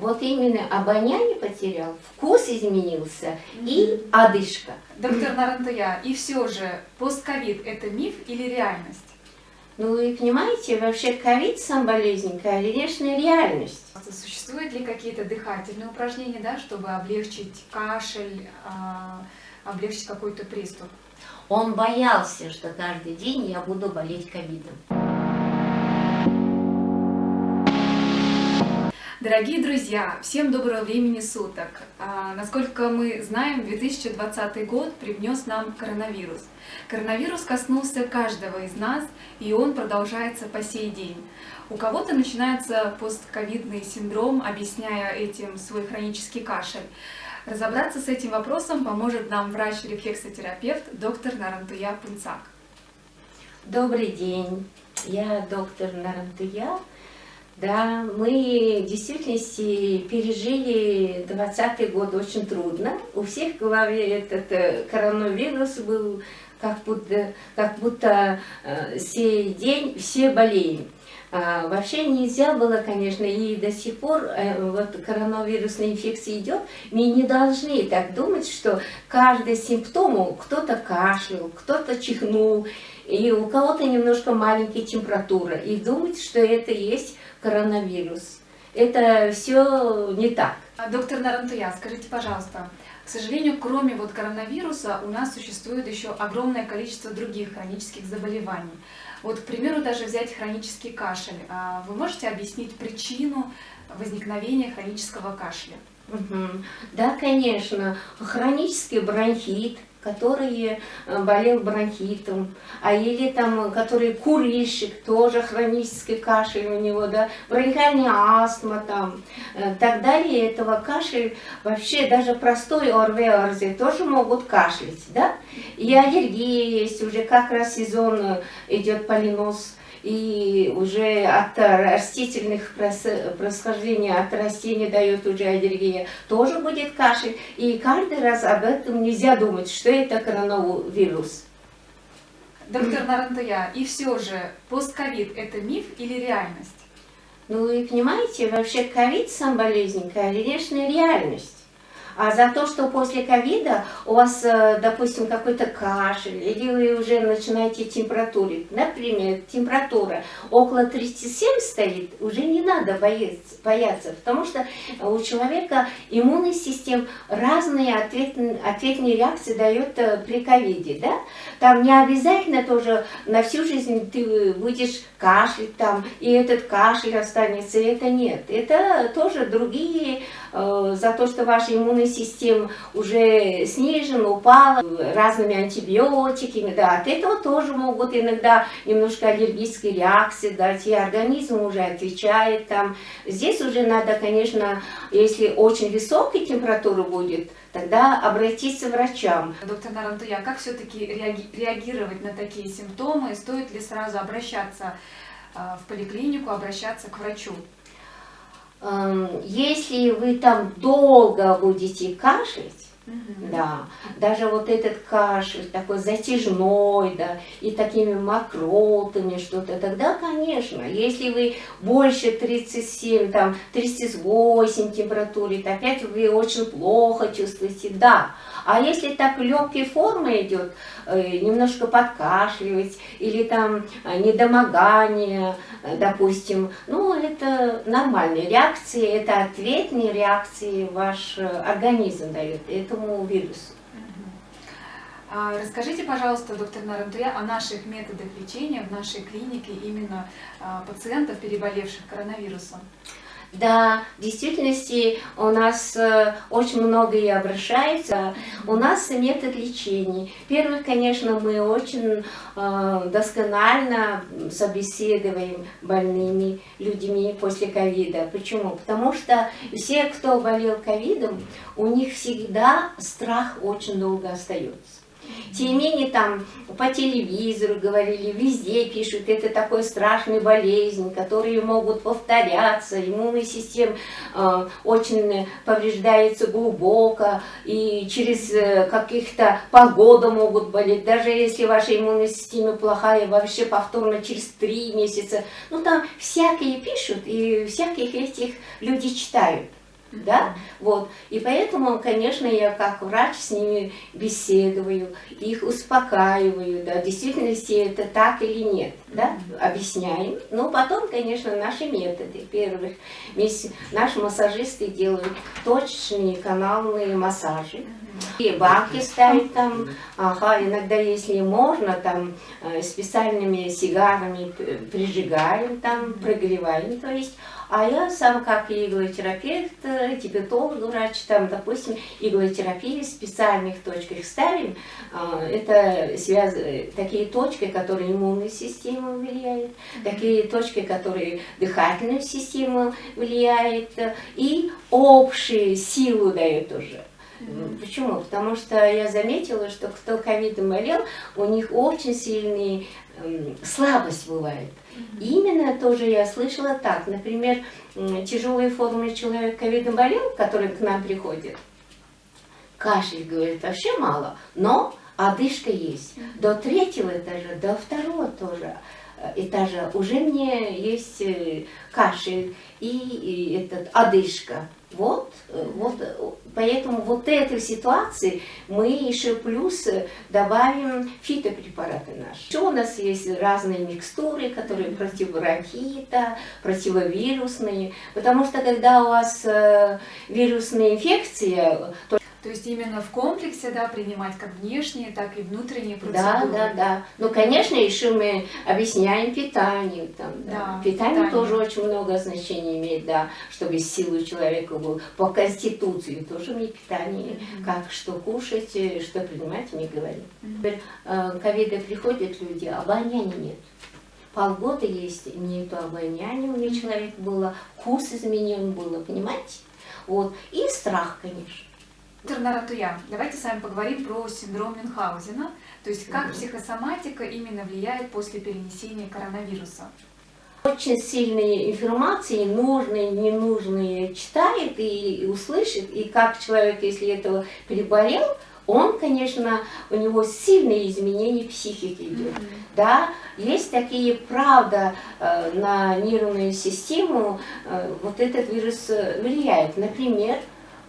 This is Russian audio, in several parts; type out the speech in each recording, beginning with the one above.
Вот именно обоняние потерял, вкус изменился и одышка. Доктор Нарантуя, и все же постковид это миф или реальность? Ну, вы понимаете, вообще ковид сам болезнь, конечно, реальность. Существуют ли какие-то дыхательные упражнения, да, чтобы облегчить кашель, облегчить какой-то приступ? Он боялся, что каждый день я буду болеть ковидом. Дорогие друзья, всем доброго времени суток! Насколько мы знаем, 2020 год привнес нам коронавирус. Коронавирус коснулся каждого из нас, и он продолжается по сей день. У кого-то начинается постковидный синдром, объясняя этим свой хронический кашель. Разобраться с этим вопросом поможет нам врач-рефлексотерапевт доктор Нарантуя Пунцак. Добрый день, я доктор Нарантуя. Да, мы в действительности пережили 2020 год очень трудно. У всех в голове этот коронавирус был, как будто сей день все болеем. Вообще нельзя было, конечно, и до сих пор вот коронавирусная инфекция идет. Мы не должны так думать, что каждый симптом, кто-то кашлял, кто-то чихнул, и у кого-то немножко маленькая температура, и думать, что это и есть коронавирус. Это все не так. Доктор Нарантуя, скажите, пожалуйста, к сожалению, кроме коронавируса, у нас существует еще огромное количество других хронических заболеваний. Вот, к примеру, даже взять хронический кашель. Вы можете объяснить причину возникновения хронического кашля? Да, конечно. Хронический бронхит, который болел бронхитом, или там, который курильщик, тоже хронический кашель у него, да, бронхиальная астма там, так далее. Этого кашель, вообще даже простой ОРВИ тоже могут кашлять, да, и аллергия есть, уже как раз сезон идет полиноз, и уже от растительных происхождений, от растений дает уже аллергия, тоже будет кашель. И каждый раз об этом нельзя думать, что это коронавирус. Доктор Нарантуя, и все же постковид это миф или реальность? Ну, вы понимаете, вообще ковид сам болезнь, конечно, реальность. А за то, что после ковида у вас, допустим, какой-то кашель, или вы уже начинаете температурить, например, температура около 37 стоит, уже не надо бояться, потому что у человека иммунная система разные ответные реакции дает при ковиде, да? Там не обязательно тоже на всю жизнь ты будешь кашлять там, и этот кашель останется, это нет. Это тоже другие, за то, что ваша иммунная система уже снижена, упала разными антибиотиками, да, от этого тоже могут иногда немножко аллергические реакции дать, и организм уже отвечает там. Здесь уже надо, конечно, если очень высокая температура будет, тогда обратиться к врачам. Доктор Нарантуя, как все-таки реагировать на такие симптомы? Стоит ли сразу обращаться в поликлинику, обращаться к врачу? Если вы там долго будете кашлять, да, даже вот этот кашель такой затяжной, да, и такими мокротами что-то, тогда, конечно, если вы больше 37, там, 38 температуры, то опять вы очень плохо чувствуете, да. А если так легкая форма идет, немножко подкашливать, или там недомогание, допустим, ну, это нормальные реакции, это ответные реакции ваш организм дает этому вирусу. Расскажите, пожалуйста, доктор Нарантуя, о наших методах лечения в нашей клинике именно пациентов, переболевших коронавирусом. Да, в действительности у нас очень много и обращается. У нас метод лечения. Во-первых, конечно, мы очень досконально собеседуем больными людьми после ковида. Почему? Потому что все, кто болел ковидом, у них всегда страх очень долго остается. Тем не менее, там по телевизору говорили, везде пишут, это такой страшная болезнь, которые могут повторяться, иммунная система очень повреждается глубоко, и через каких-то полгода могут болеть, даже если ваша иммунная система плохая, вообще повторно через 3 месяца. Ну, там всякие пишут, и всяких этих люди читают. да, вот. И поэтому, конечно, я как врач с ними беседую, их успокаиваю, да, в действительности это так или нет, да, объясняем. Но потом, конечно, наши методы. Первых месяцев наши массажисты делают точечные канальные массажи. И баки ставят там, ага, иногда, если можно, там специальными сигарами прижигаем, там прогреваем, то есть. А я сам как иглотерапевт, диабетолог, врач, там, допустим, иглотерапии в специальных точках ставим. Это такие точки, которые иммунную систему влияют, такие точки, которые дыхательную систему влияют, и общую силу дают уже. Почему? Потому что я заметила, что кто ковидом болел, у них очень сильная слабость бывает. Именно тоже я слышала так. Например, тяжелые формы человек ковидом болел, который к нам приходит, кашель, говорит, вообще мало, но одышка есть. До 3-го этажа, до 2-го тоже этажа уже мне есть кашель и одышка. Вот, поэтому вот этой ситуации мы еще плюс добавим фитопрепараты наши. Еще у нас есть разные микстуры, которые противоракита, противовирусные, потому что когда у вас вирусная инфекция, то есть именно в комплексе, да, принимать как внешние, так и внутренние процедуры. Да. Ну, конечно, еще мы объясняем питание. Там, да. Да, питание тоже очень много значения имеет, да, чтобы силу человека было. По конституции тоже мне питание, как что кушать, что принимать, мне говорят. Теперь ковида приходят люди, обоняния нет. Полгода есть, нету обоняния у меня человека было, вкус изменен было, понимаете? Вот. И страх, конечно. Доктор Наратуя, давайте с вами поговорим про синдром Мюнхгаузена, то есть как психосоматика именно влияет после перенесения коронавируса. Очень сильные информации, нужные, ненужные, читает и услышит, и как человек, если этого переболел, он, конечно, у него сильные изменения психики идет. Да, есть такие, правда, на нервную систему вот этот вирус влияет. Например,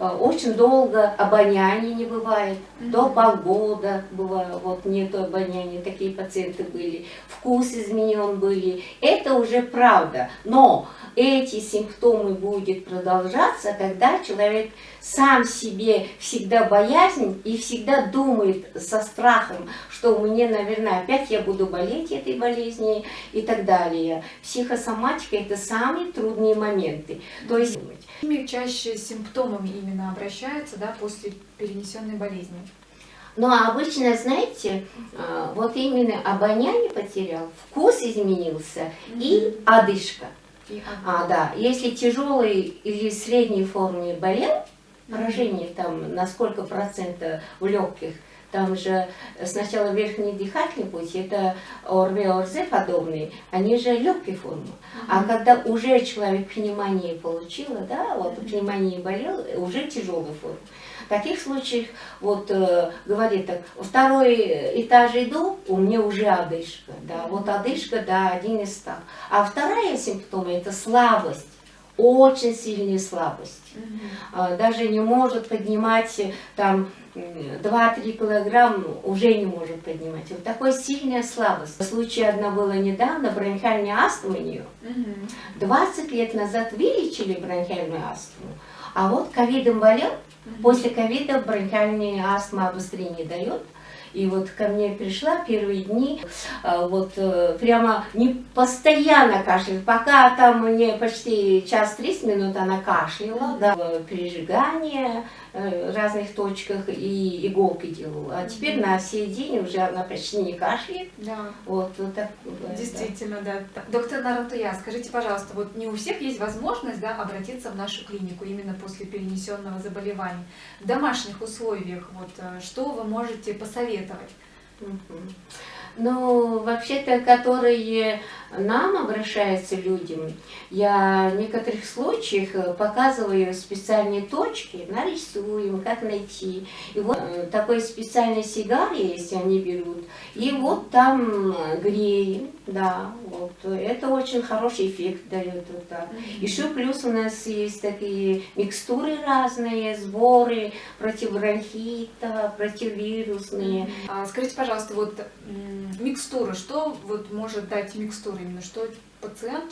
очень долго обоняния не бывает, до полгода было, вот нету обоняния, такие пациенты были, вкус изменен были, это уже правда, но эти симптомы будут продолжаться, когда человек сам себе всегда боязнь и всегда думает со страхом, что у меня, наверное, опять я буду болеть этой болезнью и так далее. Психосоматика – это самые трудные моменты. То есть Какими чаще симптомами именно обращаются, да, после перенесенной болезни? Ну, а обычно, знаете, вот именно обоняние потерял, вкус изменился и одышка. Да, если тяжелый или средней форме болел, поражение там на сколько процентов в легких, там же сначала верхний дыхательный путь, это ОРВИ, ОРЗ подобные, они же легкие формы. А когда уже человек пневмонию получила, да, вот пневмония болел, уже тяжелая форма. В таких случаях, вот, говорит так, 2-й этаж иду, у меня уже одышка, да, вот одышка, да, один из так. А вторая симптома – это слабость, очень сильная слабость. Даже не может поднимать там 2-3 килограмма, уже не может поднимать. Вот такая сильная слабость. В случае одна была недавно, бронхиальная астма у нее. 20 лет назад вылечили бронхиальную астму, а вот ковидом болел, после ковида бронхиальная астма обострение дает. И вот ко мне пришла первые дни, вот прямо не постоянно кашляет, пока там мне почти час 30 минут она кашляла, да, прижигание в разных точках и иголки делала. А теперь на сей день уже она почти не кашляет. Да. Вот так. Действительно, да. Доктор Наратуя, скажите, пожалуйста, вот не у всех есть возможность, да, обратиться в нашу клинику именно после перенесенного заболевания. В домашних условиях, вот, что вы можете посоветовать? Ну, вообще-то, которые нам обращаются людям, я в некоторых случаях показываю специальные точки, нарисуем, как найти. И вот такой специальный сигар есть, они берут, и вот там греем, да, вот. Это очень хороший эффект дает вот так. Еще плюс у нас есть такие микстуры разные, сборы против бронхита, противовирусные. Скажите, пожалуйста, вот микстура, что вот может дать микстура, именно что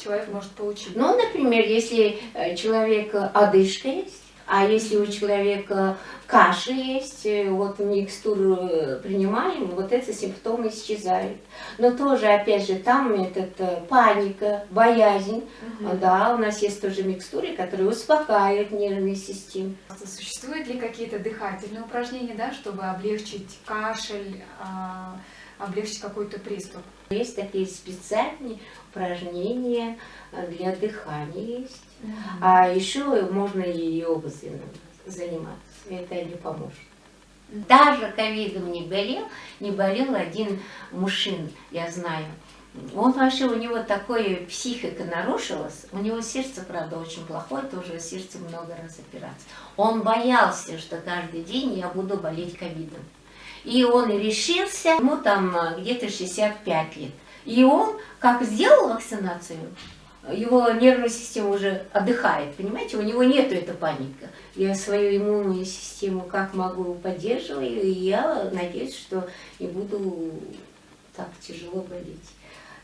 человек может получить? Ну, например, если человек одышка есть, а если у человека кашель есть, вот микстуру принимаем, вот эти симптомы исчезают. Но тоже, опять же, там паника, боязнь. Да, у нас есть тоже микстуры, которые успокаивают нервную систему. Существуют ли какие-то дыхательные упражнения, да, чтобы облегчить кашель, облегчить какой-то приступ? Есть такие специальные упражнения для дыхания есть. А еще можно и йогой заниматься. Это не поможет. Даже ковидом не болел один мужчина, я знаю. Он вообще, у него такое психика нарушилась, у него сердце, правда, очень плохое, тоже сердце много раз операций. Он боялся, что каждый день я буду болеть ковидом. И он решился, ему там где-то 65 лет. И он, как сделал вакцинацию, его нервная система уже отдыхает, понимаете, у него нету этой паники. Я свою иммунную систему как могу поддерживаю, и я надеюсь, что не буду так тяжело болеть.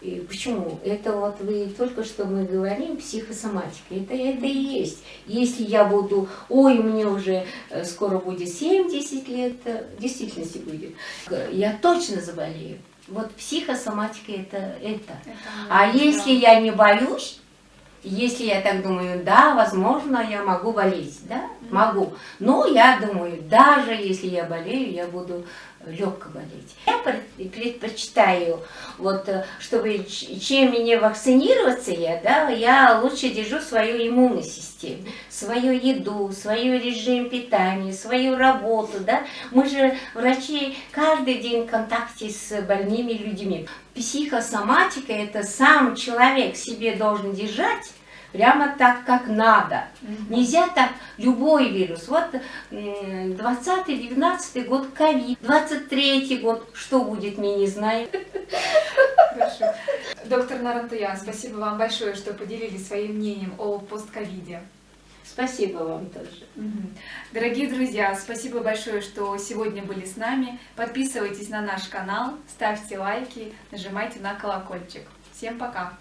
И почему? Это вот вы только что мы говорим, психосоматика, это и есть. Если я буду, ой, мне уже скоро будет 70 лет, в действительности будет, я точно заболею. Вот психосоматика это. А если я не боюсь, если я так думаю, да, возможно, я могу болеть, да, могу. Но я думаю, даже если я болею, я буду легко болеть. Я предпочитаю, вот, чтобы чем мне вакцинироваться я лучше держу свою иммунную систему, свою еду, свой режим питания, свою работу, да. Мы же, врачи, каждый день в контакте с больными людьми. Психосоматика – это сам человек себе должен держать прямо так, как надо. Нельзя так, любой вирус. Вот 20-19 год ковид, 23-й год, что будет, мы не знаем. Хорошо. Доктор Нарантуян, спасибо вам большое, что поделились своим мнением о постковиде. Спасибо вам тоже. Дорогие друзья, спасибо большое, что сегодня были с нами. Подписывайтесь на наш канал, ставьте лайки, нажимайте на колокольчик. Всем пока!